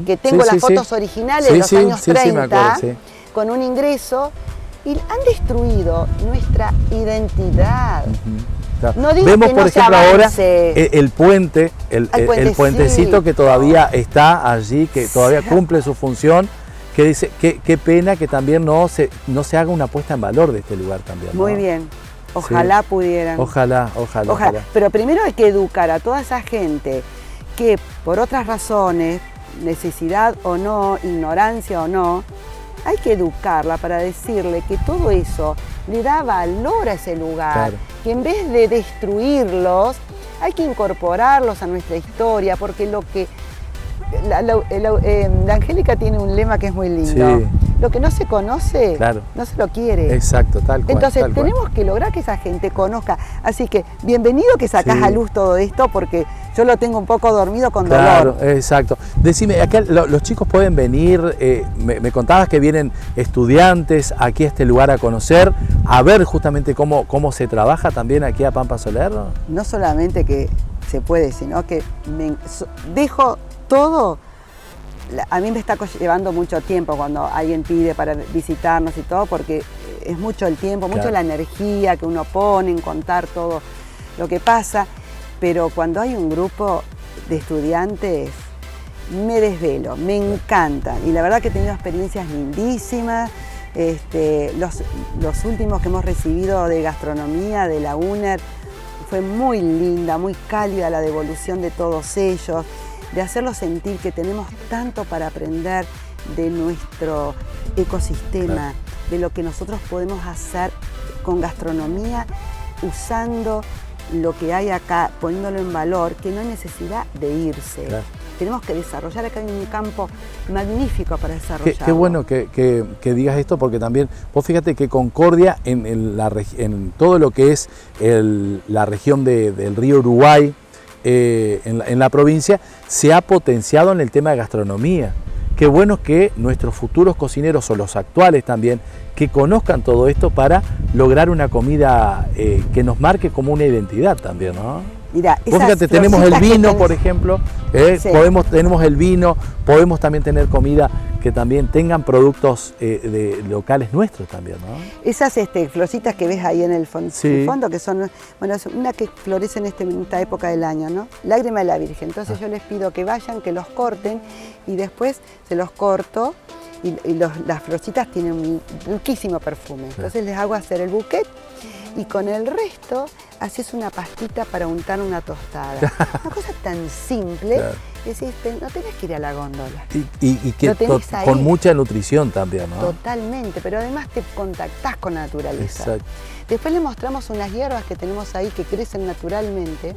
que tengo las fotos originales de los años 30, me acuerdo, con un ingreso, y han destruido nuestra identidad. No digo vemos, que por no ejemplo, ahora el puente, el puentecito que todavía está allí, que todavía cumple su función, que dice, qué pena que también no se haga una puesta en valor de este lugar también. Muy bien, ojalá pudieran. Ojalá. Pero primero hay que educar a toda esa gente que por otras razones, necesidad o no, ignorancia o no, hay que educarla para decirle que todo eso le da valor a ese lugar, claro. Que en vez de destruirlos, hay que incorporarlos a nuestra historia, porque lo que... La Angélica tiene un lema que es muy lindo. Sí. Lo que no se conoce, claro. No se lo quiere. Exacto, tal cual. Entonces tenemos que lograr que esa gente conozca. Así que bienvenido que sacás a luz todo esto, porque yo lo tengo un poco dormido con dolor. Claro, exacto. Decime, acá los chicos pueden venir, me contabas que vienen estudiantes aquí a este lugar a conocer, a ver justamente cómo se trabaja también aquí a Pampa Soler. No solamente que se puede, sino que dejo todo. A mí me está llevando mucho tiempo cuando alguien pide para visitarnos y todo, porque es mucho el tiempo, mucho la energía que uno pone en contar todo lo que pasa, pero cuando hay un grupo de estudiantes me desvelo, me encantan, y la verdad que he tenido experiencias lindísimas. Los últimos que hemos recibido de gastronomía de la UNER fue muy linda, muy cálida la devolución de todos ellos, de hacerlos sentir que tenemos tanto para aprender de nuestro ecosistema, claro. De lo que nosotros podemos hacer con gastronomía usando lo que hay acá, poniéndolo en valor, que no hay necesidad de irse. Claro. Tenemos que desarrollar acá en un campo magnífico para desarrollar. Qué bueno que digas esto, porque también, vos fíjate que Concordia, en todo lo que es la región del río Uruguay, en la provincia, se ha potenciado en el tema de gastronomía. Qué bueno que nuestros futuros cocineros, o los actuales también, que conozcan todo esto para lograr una comida que nos marque como una identidad también, ¿no? Mira, vos fíjate, tenemos el vino, por ejemplo, sí. Tenemos el vino, podemos también tener comida que también tengan productos locales nuestros también, ¿no? Esas florcitas que ves ahí en el fondo, sí. Que son, bueno, es una que florece en esta época del año, ¿no? Lágrima de la Virgen. Entonces yo les pido que vayan, que los corten y después se los corto y las florcitas tienen un riquísimo perfume. Entonces les hago hacer el buquet y con el resto haces una pastita para untar una tostada. Una cosa tan simple, claro. Decís, no tenés que ir a la góndola. Y que con mucha nutrición también, ¿no? Totalmente, pero además te contactás con la naturaleza. Exacto. Después le mostramos unas hierbas que tenemos ahí que crecen naturalmente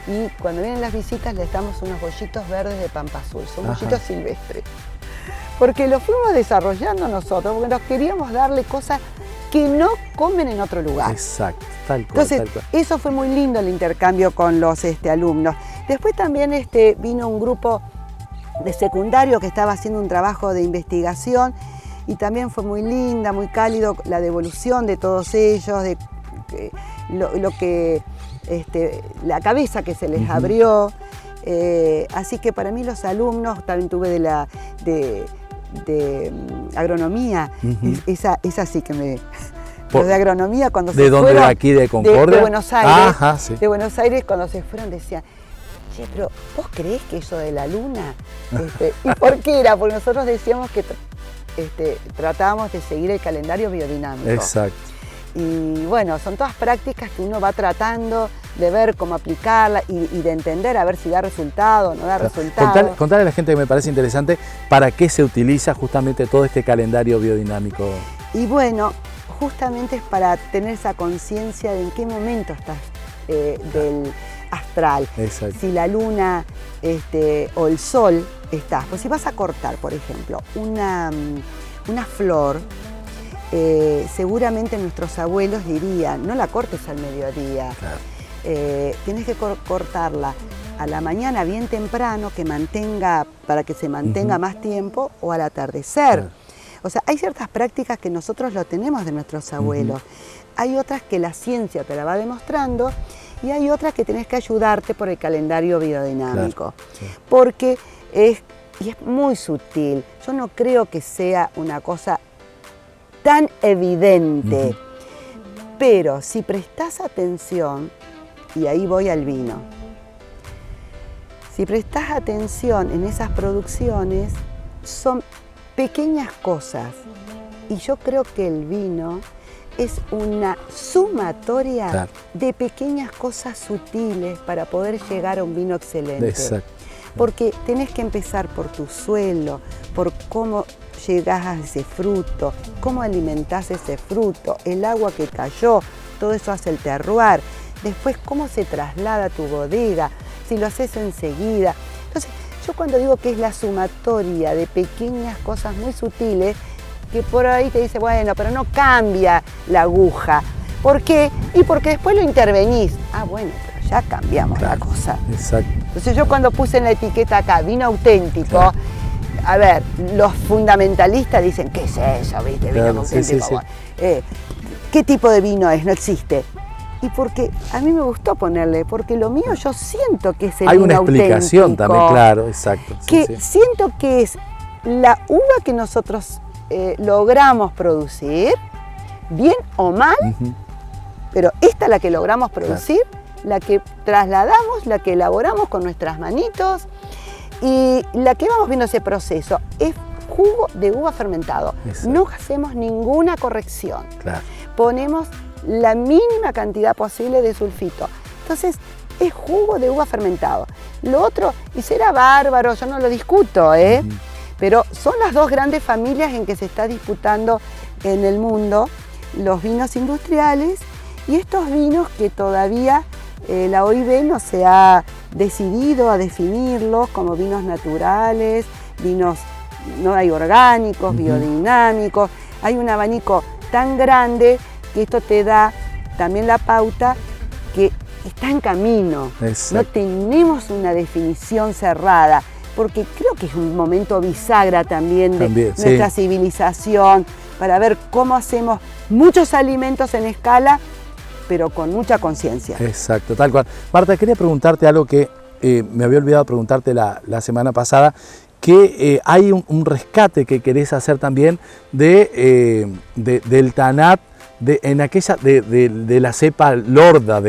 y cuando vienen las visitas les damos unos bollitos verdes de pampa azul, son bollitos silvestres. Porque los fuimos desarrollando nosotros, porque nos queríamos darle cosas que no comen en otro lugar. Exacto, tal cual. Entonces, eso fue muy lindo el intercambio con los alumnos. Después también vino un grupo de secundario que estaba haciendo un trabajo de investigación y también fue muy linda, muy cálido la devolución de todos ellos, de la cabeza que se les abrió. Así que para mí los alumnos, también tuve de agronomía, esa sí que me... Los de agronomía cuando se fueron... ¿De dónde? ¿De aquí, de Concordia? De Buenos Aires. Ajá, sí. De Buenos Aires, cuando se fueron decían, che, pero ¿vos creés que eso de la luna? ¿Y por qué era? Porque nosotros decíamos que tratábamos de seguir el calendario biodinámico. Exacto. Y bueno, son todas prácticas que uno va tratando de ver cómo aplicarla y de entender a ver si da resultado o no da resultado. Contarle a la gente, que me parece interesante, para qué se utiliza justamente todo este calendario biodinámico. Y bueno, justamente es para tener esa conciencia de en qué momento estás del astral. Exacto. Si la luna o el sol está. Pues si vas a cortar, por ejemplo, una flor, seguramente nuestros abuelos dirían, no la cortes al mediodía. Claro. Tienes que cortarla a la mañana bien temprano, para que se mantenga más tiempo, o al atardecer. Claro. O sea, hay ciertas prácticas que nosotros lo tenemos de nuestros abuelos. Hay otras que la ciencia te la va demostrando y hay otras que tenés que ayudarte por el calendario biodinámico. Claro. Sí. Porque es muy sutil. Yo no creo que sea una cosa tan evidente. Pero si prestás atención, y ahí voy al vino, si prestás atención en esas producciones, son pequeñas cosas. Y yo creo que el vino es una sumatoria de pequeñas cosas sutiles para poder llegar a un vino excelente. Exacto. Porque tenés que empezar por tu suelo, por cómo llegás a ese fruto, cómo alimentás ese fruto, el agua que cayó, todo eso hace el terroir. Después, cómo se traslada a tu bodega, si lo haces enseguida. Entonces, yo cuando digo que es la sumatoria de pequeñas cosas muy sutiles, que por ahí te dice, bueno, pero no cambia la aguja. ¿Por qué? Y porque después lo intervenís. Ah, bueno, pero ya cambiamos la cosa. Exacto. Entonces yo cuando puse en la etiqueta acá, vino auténtico, a ver, los fundamentalistas dicen, ¿qué es eso? ¿Viste? Vino auténtico. ¿Qué tipo de vino es? No existe. Y porque a mí me gustó ponerle, porque lo mío yo siento que es el vino auténtico. Hay una explicación también, claro, exacto. Siento que es la uva que nosotros logramos producir, bien o mal, pero esta es la que logramos producir, la que trasladamos, la que elaboramos con nuestras manitos y la que vamos viendo ese proceso. Es jugo de uva fermentado. Exacto. No hacemos ninguna corrección. Claro. Ponemos la mínima cantidad posible de sulfito. Entonces, es jugo de uva fermentado. Lo otro, y será bárbaro, yo no lo discuto, pero son las dos grandes familias en que se está disputando en el mundo los vinos industriales Y estos vinos que todavía la OIB no se ha decidido a definirlos como vinos naturales, vinos no hay orgánicos, biodinámicos. Hay un abanico tan grande que esto te da también la pauta que está en camino. Exacto. No tenemos una definición cerrada, porque creo que es un momento bisagra también de nuestra civilización, para ver cómo hacemos muchos alimentos en escala, pero con mucha conciencia. Exacto, tal cual. Marta, quería preguntarte algo que me había olvidado preguntarte la semana pasada, que hay un rescate que querés hacer también del Tanat, de la cepa lorda.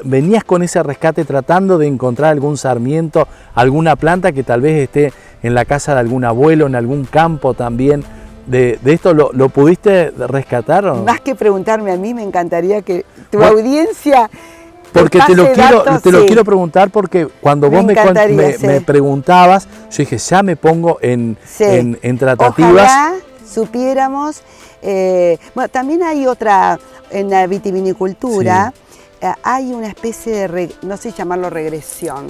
¿Venías con ese rescate tratando de encontrar algún sarmiento, alguna planta que tal vez esté en la casa de algún abuelo, en algún campo también? ¿De esto lo pudiste rescatar o no? Más que preguntarme a mí, me encantaría que tu audiencia... Porque te lo quiero preguntar, porque cuando vos me preguntabas, yo dije, ya me pongo en tratativas. Ojalá supiéramos. Bueno, también hay otra, en la vitivinicultura, hay una especie de, no sé llamarlo regresión,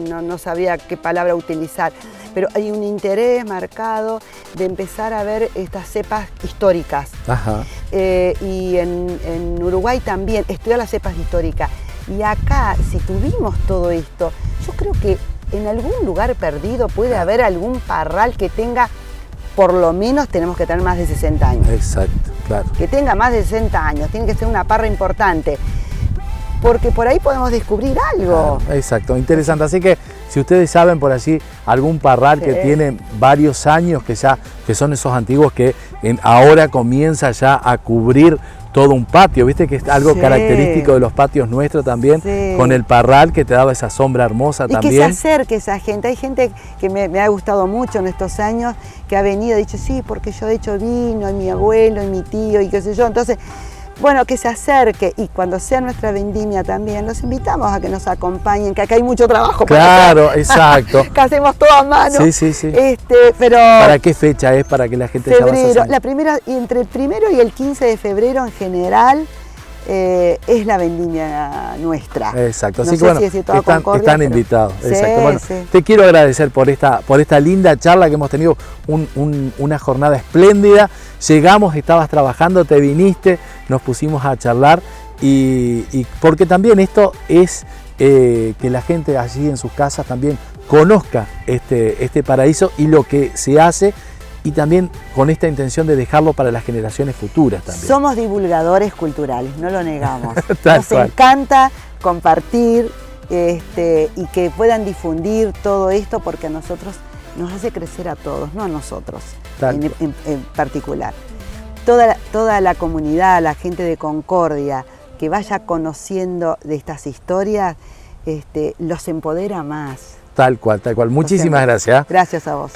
no sabía qué palabra utilizar, pero hay un interés marcado de empezar a ver estas cepas históricas. Ajá. Y en Uruguay también, estudiar las cepas históricas. Y acá, si tuvimos todo esto, yo creo que en algún lugar perdido puede haber algún parral que tenga, por lo menos tenemos que tener más de 60 años. Exacto, claro. Que tenga más de 60 años, tiene que ser una parra importante, porque por ahí podemos descubrir algo. Claro, exacto, interesante. Así que si ustedes saben por allí algún parral que tiene varios años, que son esos antiguos que ahora comienza ya a cubrir todo un patio, viste que es algo característico de los patios nuestros también, con el parral que te daba esa sombra hermosa también. Y que se acerque esa gente. Hay gente que me ha gustado mucho en estos años, que ha venido y dicho, sí, porque yo de hecho vino, y mi abuelo, y mi tío, y qué sé yo. Entonces, bueno, que se acerque, y cuando sea nuestra vendimia también, los invitamos a que nos acompañen, que acá hay mucho trabajo. Claro, exacto. Que hacemos todo a mano. Sí. Pero ¿para qué fecha es? Para que la gente ya vaya a la primera, entre el 1 y el 15 de febrero en general, es la vendimia nuestra. Exacto, no así sé que bueno, si están invitados. Sí, exacto. Bueno, sí. Te quiero agradecer por esta linda charla que hemos tenido, una jornada espléndida. Llegamos, estabas trabajando, te viniste, nos pusimos a charlar y porque también esto es que la gente allí en sus casas también conozca este paraíso y lo que se hace, y también con esta intención de dejarlo para las generaciones futuras también. Somos divulgadores culturales, no lo negamos. Nos encanta compartir y que puedan difundir todo esto, porque a nosotros nos hace crecer a todos, no a nosotros en particular. Toda la comunidad, la gente de Concordia, que vaya conociendo de estas historias, los empodera más. Tal cual. Muchísimas gracias. Gracias a vos.